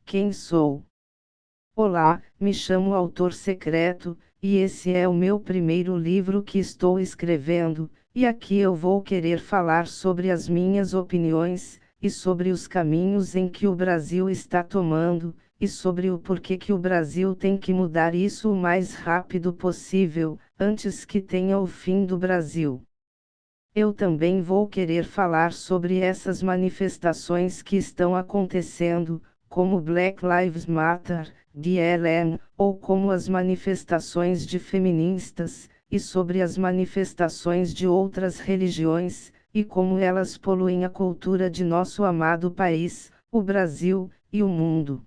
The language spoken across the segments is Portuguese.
Quem sou? Olá, me chamo Autor Secreto, e esse é o meu primeiro livro que estou escrevendo, e aqui eu vou querer falar sobre as minhas opiniões, e sobre os caminhos em que o Brasil está tomando, e sobre o porquê que o Brasil tem que mudar isso o mais rápido possível, antes que tenha o fim do Brasil. Eu também vou querer falar sobre essas manifestações que estão acontecendo, como Black Lives Matter, BLM, ou como as manifestações de feministas, e sobre as manifestações de outras religiões, e como elas poluem a cultura de nosso amado país, o Brasil, e o mundo.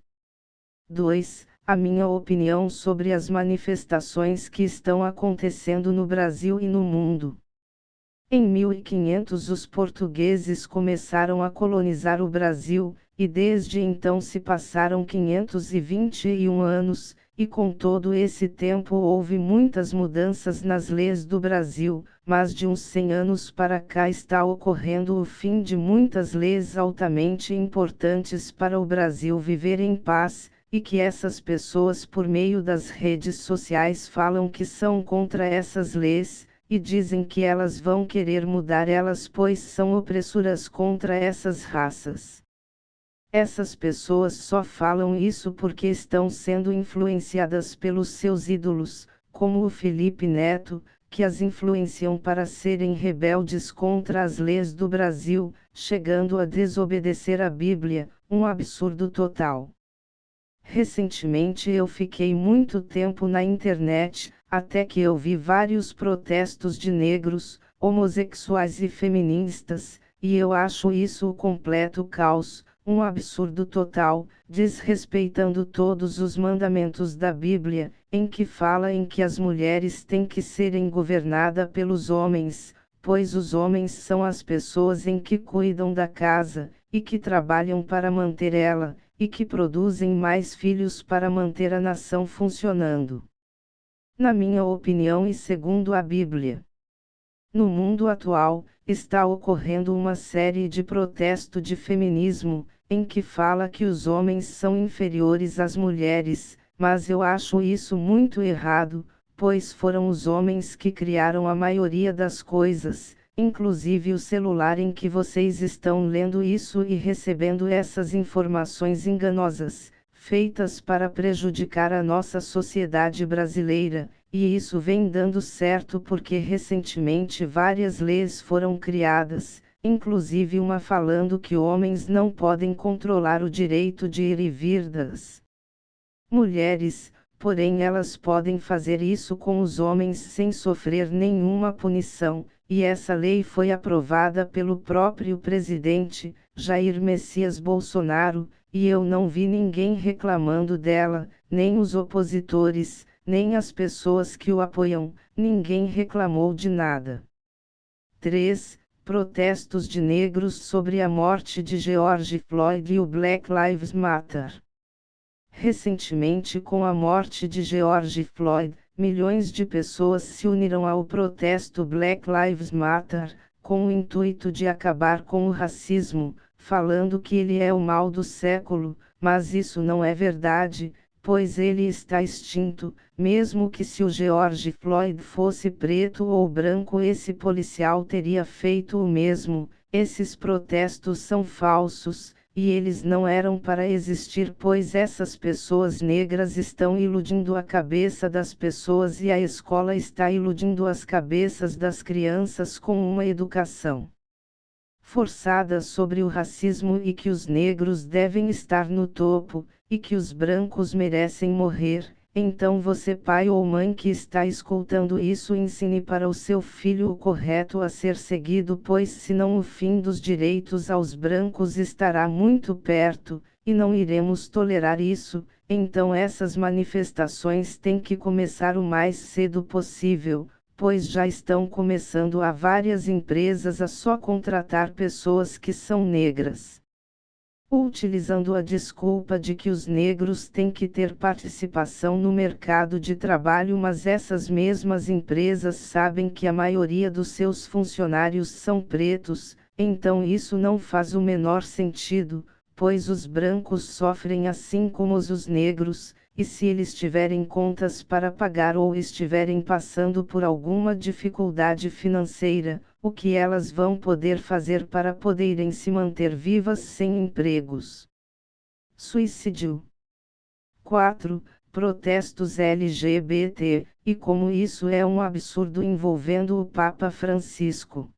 2. A minha opinião sobre as manifestações que estão acontecendo no Brasil e no mundo. Em 1500 os portugueses começaram a colonizar o Brasil, e desde então se passaram 521 anos, e com todo esse tempo houve muitas mudanças nas leis do Brasil, mas de uns 100 anos para cá está ocorrendo o fim de muitas leis altamente importantes para o Brasil viver em paz, e que essas pessoas por meio das redes sociais falam que são contra essas leis, e dizem que elas vão querer mudar elas pois são opressoras contra essas raças. Essas pessoas só falam isso porque estão sendo influenciadas pelos seus ídolos, como o Felipe Neto, que as influenciam para serem rebeldes contra as leis do Brasil, chegando a desobedecer a Bíblia, um absurdo total. Recentemente eu fiquei muito tempo na internet, até que eu vi vários protestos de negros, homossexuais e feministas, e eu acho isso o completo caos, um absurdo total, desrespeitando todos os mandamentos da Bíblia, em que fala em que as mulheres têm que serem governadas pelos homens, pois os homens são as pessoas em que cuidam da casa, e que trabalham para manter ela, e que produzem mais filhos para manter a nação funcionando. Na minha opinião e segundo a Bíblia, no mundo atual, está ocorrendo uma série de protestos de feminismo, em que fala que os homens são inferiores às mulheres, mas eu acho isso muito errado, pois foram os homens que criaram a maioria das coisas, inclusive o celular em que vocês estão lendo isso e recebendo essas informações enganosas, feitas para prejudicar a nossa sociedade brasileira, e isso vem dando certo porque recentemente várias leis foram criadas, inclusive uma falando que homens não podem controlar o direito de ir e vir das mulheres, porém elas podem fazer isso com os homens sem sofrer nenhuma punição, e essa lei foi aprovada pelo próprio presidente, Jair Messias Bolsonaro, e eu não vi ninguém reclamando dela, nem os opositores, nem as pessoas que o apoiam, ninguém reclamou de nada. 3. Protestos de negros sobre a morte de George Floyd e o Black Lives Matter. Recentemente, com a morte de George Floyd, milhões de pessoas se uniram ao protesto Black Lives Matter, com o intuito de acabar com o racismo, falando que ele é o mal do século, mas isso não é verdade, pois ele está extinto, mesmo que se o George Floyd fosse preto ou branco esse policial teria feito o mesmo. Esses protestos são falsos, e eles não eram para existir pois essas pessoas negras estão iludindo a cabeça das pessoas e a escola está iludindo as cabeças das crianças com uma educação forçada sobre o racismo e que os negros devem estar no topo, e que os brancos merecem morrer. Então você pai ou mãe que está escutando isso ensine para o seu filho o correto a ser seguido pois senão o fim dos direitos aos brancos estará muito perto, e não iremos tolerar isso, então essas manifestações têm que começar o mais cedo possível, pois já estão começando a várias empresas a só contratar pessoas que são negras, utilizando a desculpa de que os negros têm que ter participação no mercado de trabalho, mas essas mesmas empresas sabem que a maioria dos seus funcionários são pretos, então isso não faz o menor sentido, pois os brancos sofrem assim como os negros, e se eles tiverem contas para pagar ou estiverem passando por alguma dificuldade financeira, o que elas vão poder fazer para poderem se manter vivas sem empregos? Suicídio. 4. Protestos LGBT, e como isso é um absurdo envolvendo o Papa Francisco.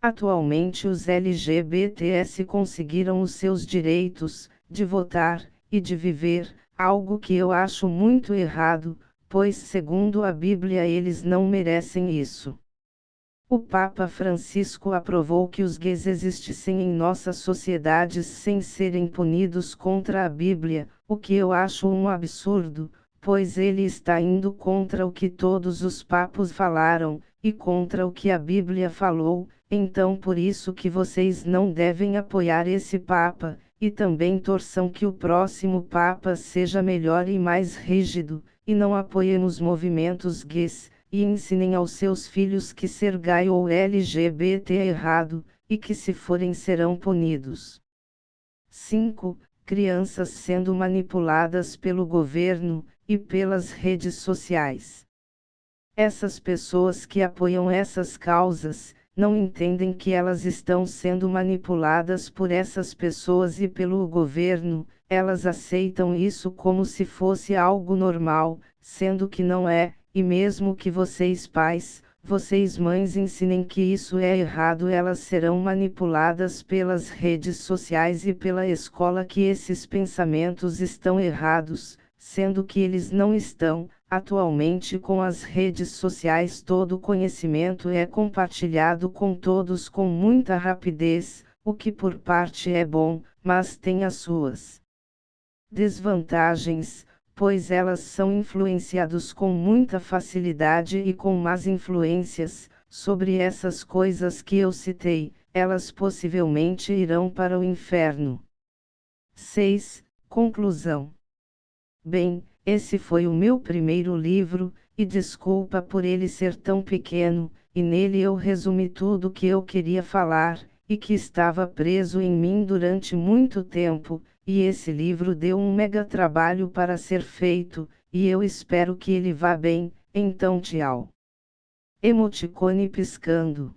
Atualmente os LGBTs conseguiram os seus direitos, de votar, e de viver, algo que eu acho muito errado, pois segundo a Bíblia eles não merecem isso. O Papa Francisco aprovou que os gays existissem em nossas sociedades sem serem punidos contra a Bíblia, o que eu acho um absurdo, pois ele está indo contra o que todos os papas falaram, e contra o que a Bíblia falou, então por isso que vocês não devem apoiar esse Papa, e também torçam que o próximo Papa seja melhor e mais rígido, e não apoiem os movimentos gays. E ensinem aos seus filhos que ser gay ou LGBT é errado, e que se forem serão punidos. 5. Crianças sendo manipuladas pelo governo, e pelas redes sociais. Essas pessoas que apoiam essas causas, não entendem que elas estão sendo manipuladas por essas pessoas e pelo governo, elas aceitam isso como se fosse algo normal, sendo que não é. E mesmo que vocês pais, vocês mães ensinem que isso é errado, elas serão manipuladas pelas redes sociais e pela escola que esses pensamentos estão errados, sendo que eles não estão. Atualmente com as redes sociais todo o conhecimento é compartilhado com todos com muita rapidez, o que por parte é bom, mas tem as suas desvantagens, pois elas são influenciados com muita facilidade e com más influências, sobre essas coisas que eu citei, elas possivelmente irão para o inferno. 6. Conclusão. Bem, esse foi o meu primeiro livro, e desculpa por ele ser tão pequeno, e nele eu resumi tudo o que eu queria falar, e que estava preso em mim durante muito tempo, e esse livro deu um mega trabalho para ser feito, e eu espero que ele vá bem, então tchau. Emoticone piscando.